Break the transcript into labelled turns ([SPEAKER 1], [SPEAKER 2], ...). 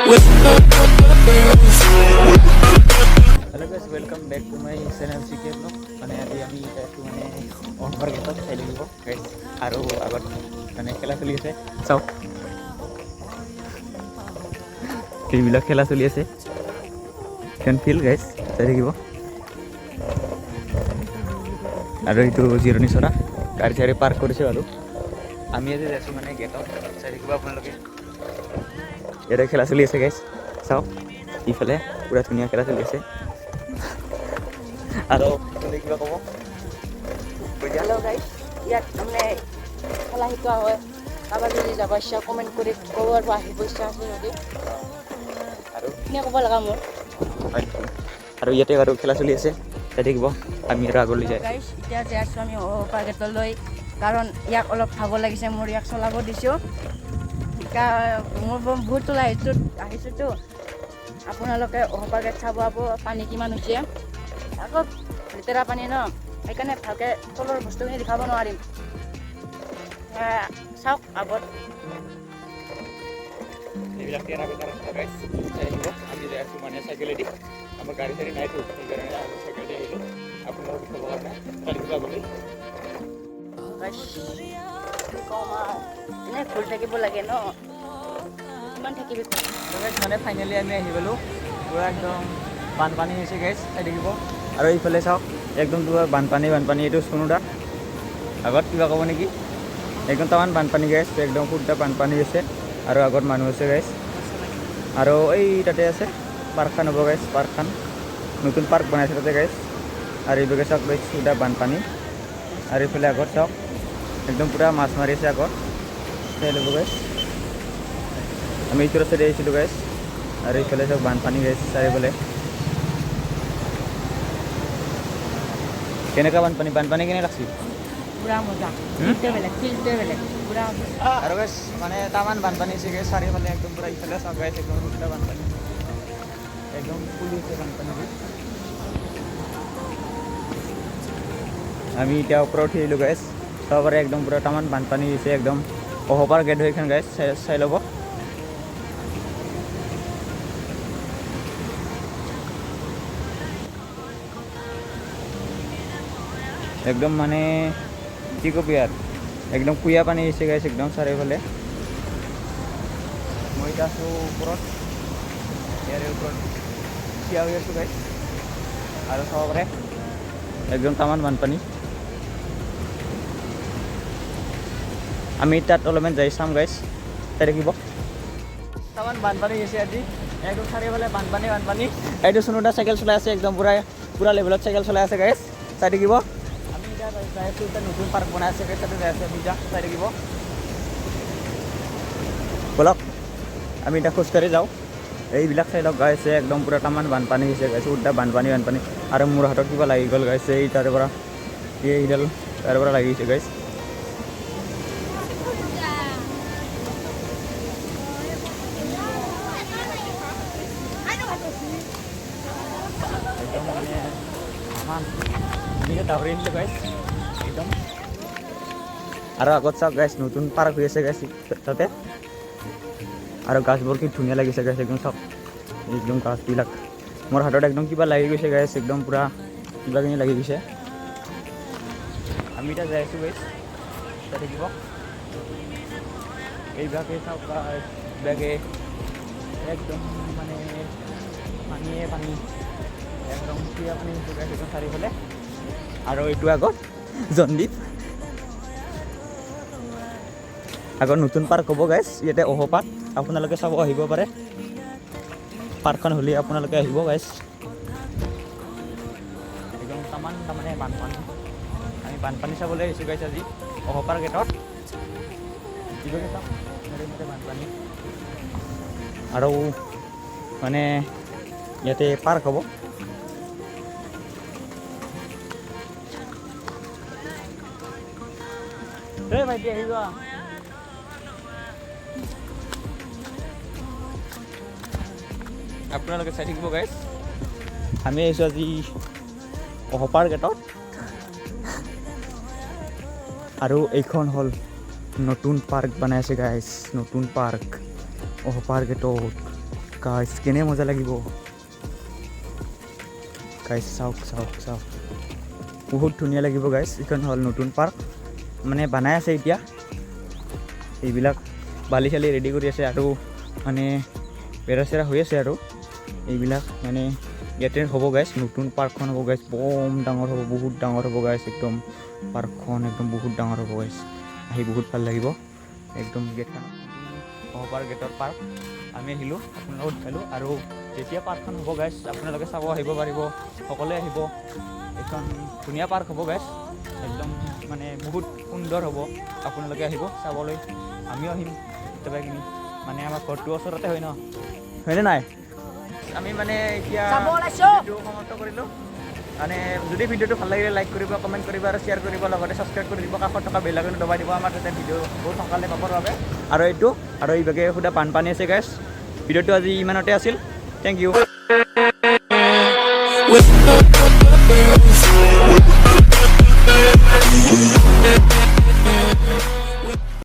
[SPEAKER 1] Hello guys, welcome back to my channel CK Vlog. মানে আজি আমি এইটো মানে অফাৰ গেটত চাই লাগিব গাইজ আৰু আগত মানে খেলা চলি আছে চাওক এইবিলাক খেলা চলি আছে কেন ফিল গাইজ চাই থাকিব আৰু এইটো জিৰণি চৰা গাড়ী চাড়ী পাৰ্ক কৰিছে আৰু আমি আজি যাইছোঁ মানে গেটত চাই থাকিব আপোনালোকে ইয়াতে খেলা চলি আছে গাইজ চাওক ইফালে পুৰা ধুনীয়া খেলা চলি আছে আৰু কিবা ক'ব
[SPEAKER 2] हेलो गाइस ইয়াত মানে খেলা শিকোৱা হয় কাৰোবাৰ যদি যাব ইচ্ছা কমেণ্ট কৰি ক'ব আৰু আহিব ইচ্ছা আছে যদি
[SPEAKER 1] আৰু
[SPEAKER 2] এনে ক'ব লগা মোৰ
[SPEAKER 1] আৰু ইয়াতে আৰু খেলা চলি আছে চাই থাকিব আমি আৰু আগলৈ যাই
[SPEAKER 2] গাইছ এতিয়া যাই আছোঁ আমি পাৰ্কেটলৈ কাৰণ ইয়াক অলপ ভাগৰ লাগিছে মোৰ ইয়াক চলাব দিছোঁ মোৰ বহুত তোলা আহিছোঁতো আপোনালোকে পাৰ্কেট চাব পানী কিমান হৈছে আকৌ লেতেৰা পানী ন সেইকাৰণে ভালকৈ তলৰ বস্তুখিনি দেখাব নোৱাৰিম চাওক আগত
[SPEAKER 1] এইবিলাক তেৰা বেকাৰ গাইছ চাই থাকিব আমি যাই আছোঁ মানে চাইকেলেদি আমাৰ গাড়ী চাড়ী নাইতো সেইকাৰণে আমি চাইকেলেদি আহিলোঁ আপোনালোকক দেখাবৰ কাৰণে চাই থাকিব আগলৈ
[SPEAKER 2] এনে ফুল থাকিব লাগে ন কিমান থাকিবি
[SPEAKER 1] মানে ফাইনেলি আমি আহি গ'লোঁ পূৰা একদম বানপানী হৈছে গাইছ চাই থাকিব আৰু এইফালে চাওক একদম তোমাৰ বানপানী এইটো সোনোদা আগত কিবা ক'ব নেকি একদম তামান বানপানী গাইছ একদম শুদ্ধ বানপানী আছে আৰু আগত মানুহ আছে গাইছ আৰু এই তাতে আছে পাৰ্কখন হ'ব গাইছ পাৰ্কখন নতুন পাৰ্ক বনাইছে তাতে গাইছ আৰু এইভাগে চাওক গাইছ শুদ্ধ বানপানী আৰু এইফালে আগত চাওক একদম পূৰা মাছ মাৰি আছে আগত চাই ল'ব গাইছ আমি এইটোৰ চাইডে আহিছিলোঁ গাইছ আৰু এইফালে চাওক বানপানী গাইছ চাৰিওফালে কেনেকুৱা বানপানী কেনে লাগছি
[SPEAKER 2] পুৰা মজা ফিল্ডটোৱে বেলেগ পুৰা
[SPEAKER 1] আৰু গাইছ মানে তামান বানপানী হৈছে গাইছ চাৰিওফালে একদম পূৰা ইফালে চাওক গাইছ একদম শুদ্ধ বানপানী একদম ফুলি হৈছে বানপানী আমি এতিয়া ওপৰত উঠি আহিলোঁ গাইছ চাব পাৰে একদম পূৰা তামান বানপানী হৈছে একদম অহপাৰ গেট হৈ এইখন গাইছ চাই ল'ব একদম মানে কি কবি আৰু একদম কুঁয়া পানী আহিছে গাইছ একদম চাৰিওফালে মই এতিয়া আছোঁ ওপৰত ইয়াৰে ওপৰত থিয় হৈ আছোঁ গাইছ আৰু চাব পাৰে একদম তামান বানপানী আমি তাত অলপমান যাই চাম গাইছ চাই থাকিব তামান বানপানী হৈছে আজি একদম চাৰিওফালে বানপানী এইটো সোনোদা চাইকেল চলাই আছে একদম পুৰা লেভেলত চাইকেল চলাই আছে গাইছ চাই থাকিব যাই আছোঁ এতিয়া নতুন পাৰ্ক বনাই আছে তাতে যাই আছোঁ আমি চাই থাকিব বলক আমি এতিয়া খোজকাঢ়ি যাওঁ এইবিলাক চাই লওক গাইছে একদম পূৰা তামান বানপানী হৈছে গাইছে উল্টা বানপানী আৰু মোৰ হাতত কিবা লাগি গ'ল গাইছে এই তাৰে পৰা এইডাল তাৰে পৰা লাগি গৈছে গাইছ একদম মানে এনেকৈ দাউৰি আনিলোঁ গাইছ একদম আৰু আগত চাওক গাইছ নতুন পাৰ্ক হৈ আছে গাইছ তাতে আৰু গাছবোৰ কি ধুনীয়া লাগিছে গাইছ একদম চাওক একদম গাছবিলাক মোৰ হাতত একদম কিবা লাগি গৈছে গাইছ একদম পূৰা কিবাখিনি লাগি গৈছে আমি এতিয়া যাই আছোঁ গাইছ চাই থাকিব এইবিলাকে চাওক এইবিলাকে একদম মানে পানী একদম কিবা পানী গাইছ একদম চাৰিওফালে আৰু এইটো আগত জনদ্বীপ আগত নতুন পাৰ্ক হ'ব গাইছ ইয়াতে পাৰ্ক আপোনালোকে চাব আহিব পাৰে পাৰ্কখন হ'লে আপোনালোকে আহিব গাইছ একদম তাৰমানে বানপানী আমি বানপানী চাবলৈ আহিছোঁ গাইছ আজি পাৰ্ক গেটত কিবাকে চাওক বানপানী আৰু মানে ইয়াতে পাৰ্ক হ'ব এই ভাইটি আহি যোৱা আপোনালোকে চাই থাকিব গাইছ আমি আহিছোঁ আজি পাৰ্ক গেটত আৰু এইখন হ'ল নতুন পাৰ্ক বনাইছে গাইছ নতুন পাৰ্ক পাৰ্ক গেটত গাইছ কেনে মজা লাগিব গাইছ চাওক চাওক চাওক বহুত ধুনীয়া লাগিব গাইছ এইখন হ'ল নতুন পাৰ্ক মানে বনাই আছে এতিয়া এইবিলাক বালি চালি ৰেডি কৰি আছে আৰু মানে বেৰা চেৰা হৈ আছে আৰু এইবিলাক মানে ইয়াতে হ'ব গাইছ নতুন পাৰ্কখন হ'ব গাইছ বম ডাঙৰ হ'ব বহুত ডাঙৰ হ'ব গাইছ একদম পাৰ্কখন একদম বহুত ডাঙৰ হ'ব গাইছ আহি বহুত ভাল লাগিব একদম গেটখন অহপাৰ গেটৰ পাৰ্ক আমি আহিলোঁ আপোনালোকক দেখালোঁ আৰু যেতিয়া পাৰ্কখন হ'ব গাইছ আপোনালোকে চাব আহিব পাৰিব সকলোৱে আহিব এইখন ধুনীয়া পাৰ্ক হ'ব গাইছ একদম মানে বহুত সুন্দৰ হ'ব আপোনালোকে আহিব চাবলৈ আমিও আহিম কেতিয়াবা কিনি মানে আমাৰ ঘৰটো ওচৰতে হয় ন হয়নে নাই আমি মানে এতিয়া ভিডিঅ'টো সমাপ্ত কৰিলোঁ মানে যদি ভিডিঅ'টো ভাল লাগিলে লাইক কৰিব কমেণ্ট কৰিব আৰু শ্বেয়াৰ কৰিব লগতে ছাবস্ক্ৰাইব কৰি দিব কাষত থকা বেল আইকনটো দবাই দিব আমাৰ তাতে ভিডিঅ' বহুত সোনকালে পাবৰ বাবে আৰু এইটো আৰু এইভাগে সুধা বানপানী আছে গাইছ ভিডিঅ'টো আজি ইমানতে আছিল থেংক ইউ